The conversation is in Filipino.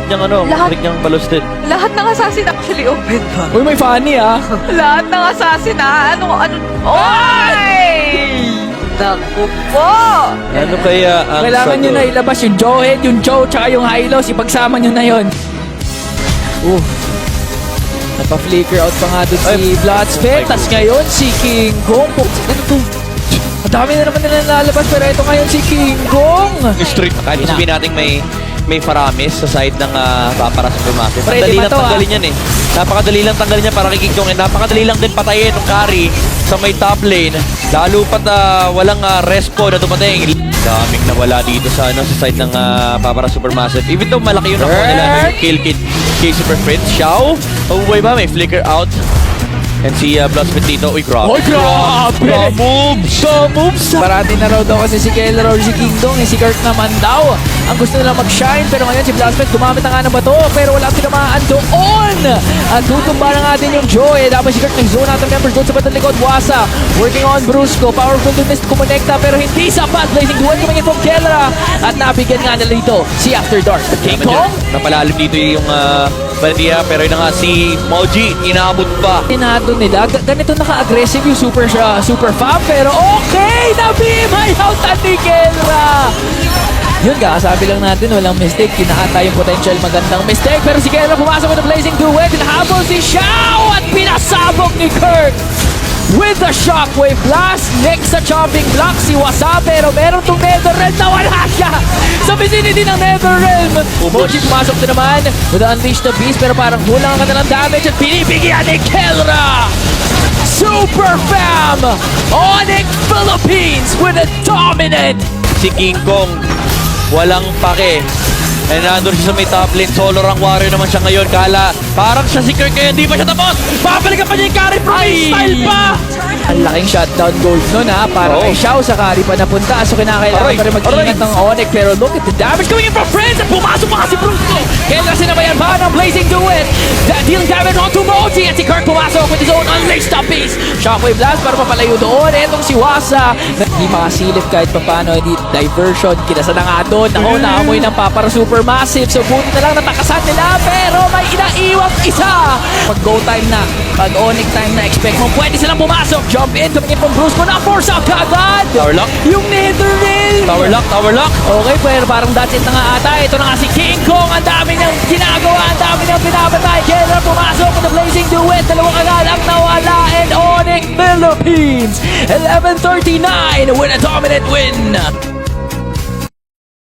niyang ano, Lahat- trick niyang balustin. Lahat ng assassin actually open ba? Uy, may funny ah. Lahat ng assassin ano? Oy! Naku po! Ano kaya ang Kailangan nyo sagot? na ilabas yung Joehead, yung Joe, tsaka yung Hylos. Ipagsama nyo na yun. Napa-flicker out pa nga doon si Bloodspet. Tas ngayon si King Kong. Ano to? Ang dami na naman nila nalalabas. Pero ito ngayon si King Kong. Street. Kahit sabihin natin may Faramis sa side ng Papara Supermassive. Pre, Madali di ba lang to, tanggalin yan eh. Napakadali lang tanggalin yan para kay King Kong. Napakadali lang din patayin ng carry sa may top lane. Lalo pat walang respo na dumating. Daming nawala dito sa side ng Papara Supermassive. Even though malaki yung nakuha nila yung kill kit kay Super Prince. Xiao, buhay ba? May flicker out. And si Bloodspit dito. Uy, grabe. Uy, grabe! Moves! Moves! Parati na raw daw kasi si Keller or si Kingdong. Si Kirk naman daw. Ang gusto nila mag-shine. Pero ngayon si Bloodspet gumamit na nga ng bato. Pero wala tinamaan doon. At tutumba na nga din yung Joy. Dapat si Kirk nag-zone out ng members doon sa batang likod. Wasa. Working on Brusco. Powerful to miss kumonekta. Pero hindi sapat. Blazing duel kumingin from Keller. At nabigyan nga nila dito si After Dark. King Kong. Napalalim dito yung Bandia. Pero yun na nga si Moji. Inaabot pa. Tinado nila. Ganito naka-aggressive yung super fab. Pero okay! Nabimay out ni Kelra! Yun ka, sabi lang natin, walang mistake. Kinaata yung potential magandang mistake. Pero si Kelra pumasok with the blazing duet. Hinahabol si Xiao at pinasabog ni Kirk. With the shockwave blast, next sa chopping block si Wasa, pero meron tong Netherrealm na wala siya sa vicinity ng Netherrealm. Mochi pumasok din naman with the Unleash the Beast, pero parang kulang ang kanilang damage at pinibigyan ni Kelra. Super Fam! Onyx Philippines with a dominant! Si King Kong. Walang pake. And nandun siya sa may top lane. Solo rank warrior naman siya ngayon. Kala, parang siya si Kirk kaya hindi pa siya tapos. Babalikan pa niya yung carry style pa. Ang laking shutdown gold nun ha. Para kay Xiao sa carry pa napunta. So kinakailangan pa rin mag-ingat ng Onyx. Pero look at the damage coming in from Friends. At pumasok pa si Brusco. Kaya sinabayan pa ng Blazing Duet. Dealing damage onto Moji. At si Kirk pumasok with his own Unleashed Beast. Shockwave blast para mapalayo doon. Etong si Wasa. Hindi makasilip kahit pa paano. Hindi diversion. Kinasa na nga doon. Naamoy ng Papara Supermassive. So buti na lang natakasan nila. Pero may inaiwang isa. Pag go time na. Pag Onyx time na. Expect mo pwede silang pumasok. Jump in. Tumingin pong Brusco na force out kagad. Tower lock. Yung Netherrealm. Tower lock, tower lock. Okay, pero parang that's it na nga ata. Ito na nga si King Kong. Ang dami niyang ginagawa. Ang dami niyang binabatay. Keller pumasok with the blazing duet. Dalawang agad ang nawala. And Onyx Philippines 11:39 with a dominant win.